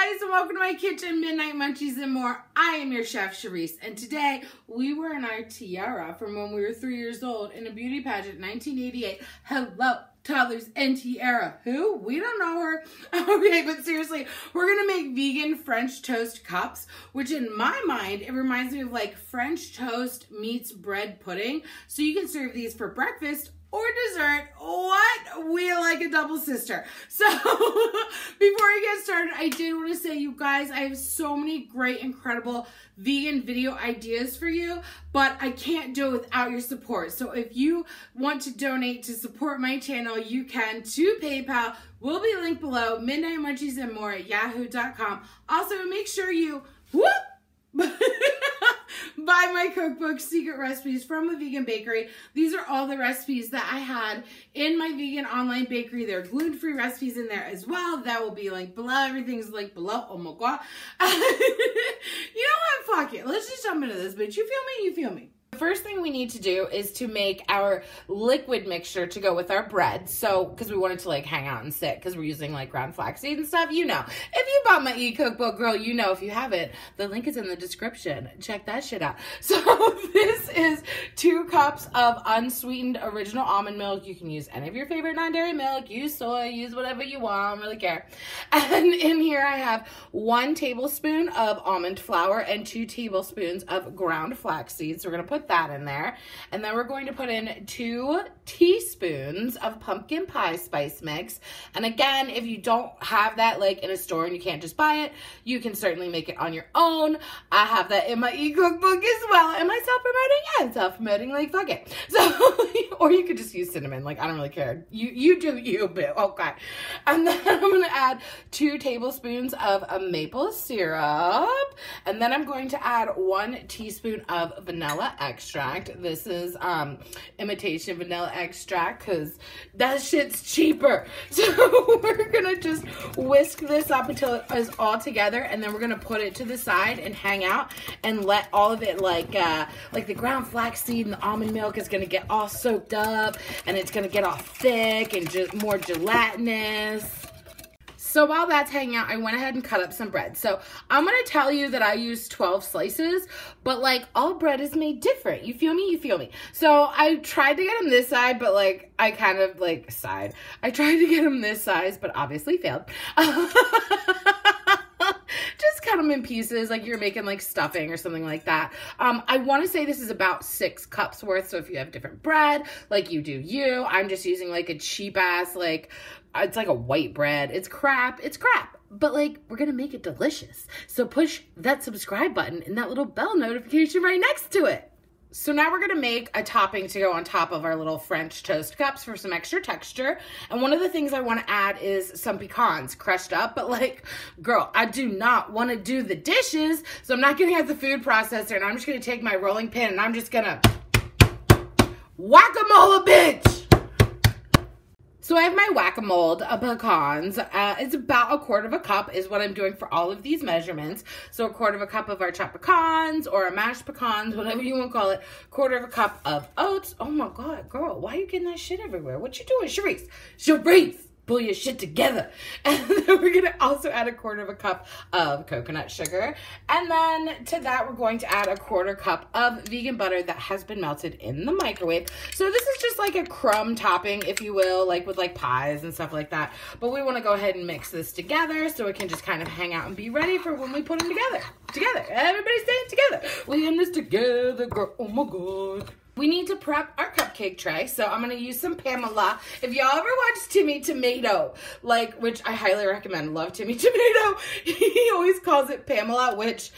guys, and welcome to my kitchen, Midnight Munchies and more. I am your chef, Charisse, and today we were in our tiara from when we were 3 years old in a beauty pageant, 1988. Hello, toddlers and tiara. Who? We don't know her. Okay, but seriously, we're gonna make vegan French toast cups, which in my mind, it reminds me of like French toast meets bread pudding. So you can serve these for breakfast or dessert. What? We like a double sister. So before I get started, I did want to say, you guys, I have so many great, incredible vegan video ideas for you, but I can't do it without your support. So if you want to donate to support my channel, you can to PayPal. Will be linked below, Midnight Munchies and more at yahoo.com. Also, make sure you buy my cookbook, Secret Recipes from a Vegan Bakery. These are all the recipes that I had in my vegan online bakery. There are gluten-free recipes in there as well. That will be linked below. Everything's linked below. Oh my God. You know what? Fuck it. Let's just jump into this, bitch. You feel me? You feel me? The first thing we need to do is to make our liquid mixture to go with our bread. So, because we want it to like hang out and sit, because we're using like ground flaxseed and stuff, you know. If you bought my e-cookbook, girl, you know. If you haven't, the link is in the description. Check that shit out. So this is 2 cups of unsweetened original almond milk. You can use any of your favorite non-dairy milk, use soy, use whatever you want, I don't really care. And in here I have 1 tablespoon of almond flour and 2 tablespoons of ground flaxseed. So we're gonna put that in there, and then we're going to put in 2 teaspoons of pumpkin pie spice mix. And again, if you don't have that like in a store and you can't just buy it, you can certainly make it on your own. I have that in my e-cookbook as well. Am I self-promoting? Yeah, I'm self-promoting, like fuck it. So or you could just use cinnamon, like I don't really care. You do you, boo. Okay. And then I'm gonna add 2 tablespoons of a maple syrup, and then I'm going to add 1 teaspoon of vanilla extract. This is imitation vanilla extract because that shit's cheaper. So we're gonna just whisk this up until it is all together, and then we're gonna put it to the side and hang out and let all of it like the ground flaxseed and the almond milk is gonna get all soaked up, and it's gonna get all thick and just more gelatinous. So while that's hanging out, I went ahead and cut up some bread. So I'm going to tell you that I used 12 slices, but like all bread is made different. You feel me? You feel me? So I tried to get them this side, but like I kind of like I tried to get them this size, but obviously failed. Just cut them in pieces like you're making like stuffing or something like that. I want to say this is about 6 cups worth. So if you have different bread, like you do you, I'm just using like a cheap ass, like it's like a white bread. It's crap. It's crap. But like, we're going to make it delicious. So push that subscribe button and that little bell notification right next to it. So now we're gonna make a topping to go on top of our little French toast cups for some extra texture. And one of the things I wanna add is some pecans crushed up, but like, girl, I do not wanna do the dishes, so I'm not gonna have the food processor, and I'm just gonna take my rolling pin and I'm just gonna whack-a-mole, bitch! So I have my whack-a-mole of pecans. It's about 1/4 cup is what I'm doing for all of these measurements. So 1/4 cup of our chopped pecans or mashed pecans, whatever you want to call it. 1/4 cup of oats. Oh my God, girl, why are you getting that shit everywhere? What you doing, Charisse? Charisse! Pull your shit together. And then we're going to also add 1/4 cup of coconut sugar. And then to that, we're going to add 1/4 cup of vegan butter that has been melted in the microwave. So this is just like a crumb topping, if you will, like with like pies and stuff like that. But we want to go ahead and mix this together so it can just kind of hang out and be ready for when we put them together. Everybody staying together. We in this together, girl. Oh my God. We need to prep our cupcake tray, so I'm gonna use some Pamela. If y'all ever watch Timmy Tomato, like, which I highly recommend, love Timmy Tomato, he always calls it Pamela, which,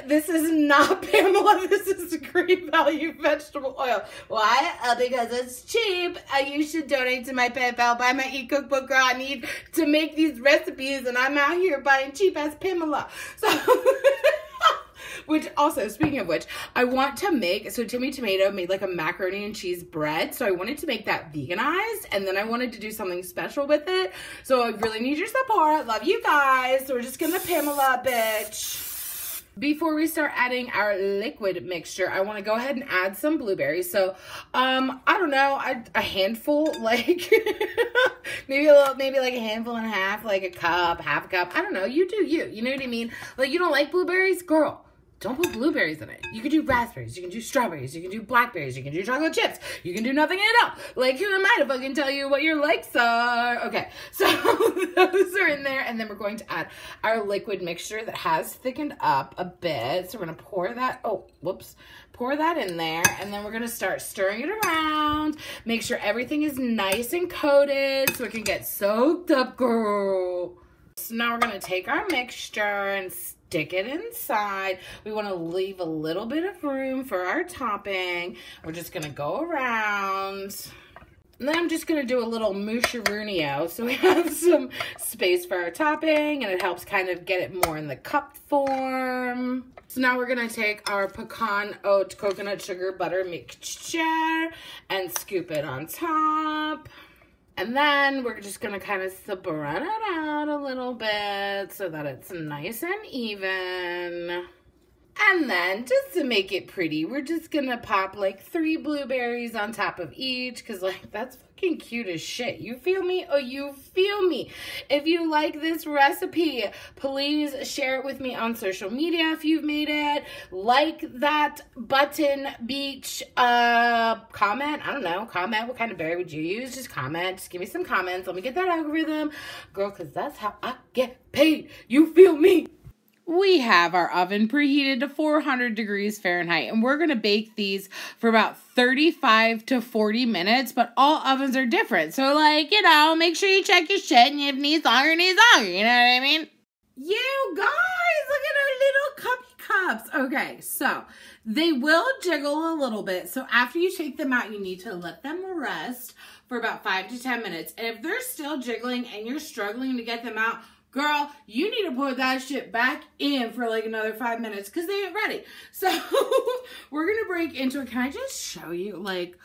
this is not Pamela, this is Great Value Vegetable Oil. Why? Because it's cheap. You should donate to my PayPal, buy my e-cookbook, girl. I need to make these recipes, and I'm out here buying cheap-ass Pamela. So... Which also, speaking of which, I want to make, so Timmy Tomato made like a macaroni and cheese bread. So I wanted to make that veganized, and then I wanted to do something special with it. So I really need your support. Love you guys. So we're just gonna Pamela, bitch. Before we start adding our liquid mixture, I want to go ahead and add some blueberries. So, I don't know, a handful, like, maybe like a handful and a half, like a cup, half a cup. I don't know, you do you know what I mean? Like, you don't like blueberries? Girl, don't put blueberries in it. You can do raspberries, you can do strawberries, you can do blackberries, you can do chocolate chips, you can do nothing at all. Like, who am I to fucking tell you what your likes are? Okay, so those are in there, and then we're going to add our liquid mixture that has thickened up a bit. So we're gonna pour that, pour that in there, and then we're gonna start stirring it around. Make sure everything is nice and coated so it can get soaked up, girl. So now we're gonna take our mixture and stick it inside. We want to leave a little bit of room for our topping. We're just gonna go around. And then I'm just gonna do a little musharunio so we have some space for our topping, and it helps kind of get it more in the cup form. So now we're gonna take our pecan oat coconut sugar butter mixture and scoop it on top. And then we're just gonna kind of spread it out a little bit so that it's nice and even. And then, just to make it pretty, we're just gonna pop like 3 blueberries on top of each, because like, that's fucking cute as shit. You feel me? Oh, you feel me? If you like this recipe, please share it with me on social media if you've made it. Like that button beach, comment. I don't know, comment. What kind of berry would you use? Just comment. Just give me some comments. Let me get that algorithm. Girl, because that's how I get paid. You feel me? We have our oven preheated to 400 degrees Fahrenheit, and we're going to bake these for about 35 to 40 minutes, but all ovens are different. So, like, you know, make sure you check your shit, and if it needs longer, it needs longer. You know what I mean? You guys, look at our little cuppy cups. Okay, so they will jiggle a little bit. So after you take them out, you need to let them rest for about 5 to 10 minutes. And if they're still jiggling and you're struggling to get them out, girl, you need to put that shit back in for like another 5 minutes because they ain't ready. So we're going to break into it. Can I just show you? Like,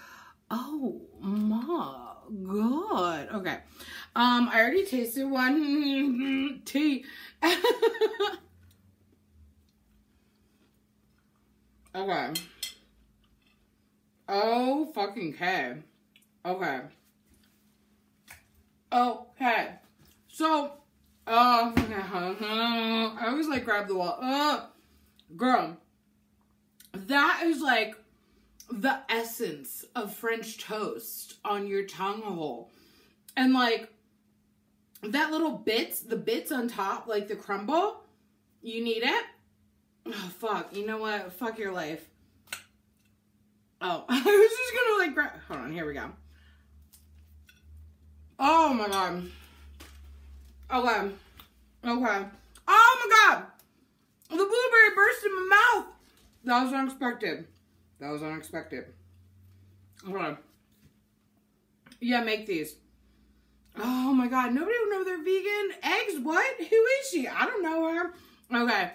oh my God. Okay. I already tasted one. Tea. Okay. Oh, fucking K. Okay. Okay. So, I always like grab the wall. Girl, that is like the essence of French toast on your tongue hole. And like that little bits, the bits on top, like the crumble, you need it. Oh, fuck. You know what? Fuck your life. Oh, I was just gonna like grab, hold on, here we go. Oh my God. Okay. Okay. Oh my God. The blueberry burst in my mouth. That was unexpected. That was unexpected. Okay. Yeah, make these. Oh my God. Nobody would know they're vegan. Eggs? What? Who is she? I don't know her. Okay.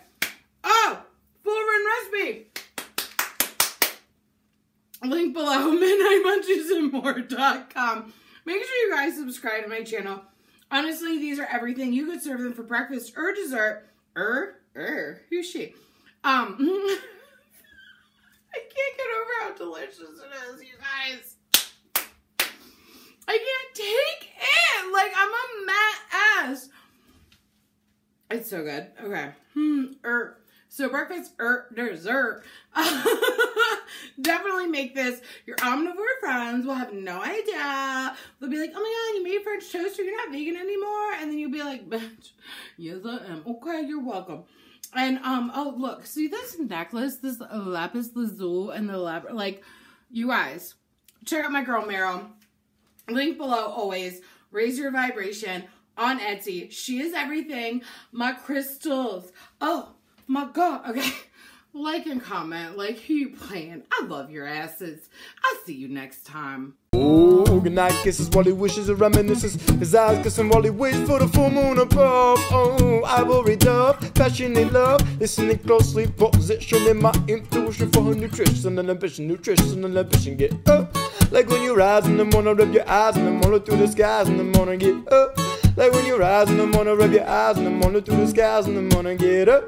Oh, full written recipe. Link below, midnightmunchiesandmore.com. Make sure you guys subscribe to my channel. Honestly, these are everything. You could serve them for breakfast or dessert. Who's she? I can't get over how delicious it is, you guys. I can't take it. Like, I'm a mad ass. It's so good. Okay. So breakfast or dessert. Definitely make this. Your omnivore friends will have no idea. They'll be like, oh my God, you made French toast, you're not vegan anymore. And then you'll be like, bitch, yes I am. Okay, you're welcome. And oh look, see this necklace, this lapis lazuli and the like, you guys, check out my girl Meryl. Link below always. Raise your vibration on Etsy. She is everything. My crystals. Oh my God. Okay. Like and comment. Like, who you playing? I love your asses. I'll see you next time. Oh, good night kisses while he wishes and reminisces. His eyes kissing while he waits for the full moon above. Oh, I will read up, passionate love, listening closely, positioning my intuition for her nutrition and ambition, get up. Like when you rise in the morning, rub your eyes in the morning through the skies in the morning, get up. Like when you rise in the morning, rub your eyes in the morning through the skies in the morning, get up.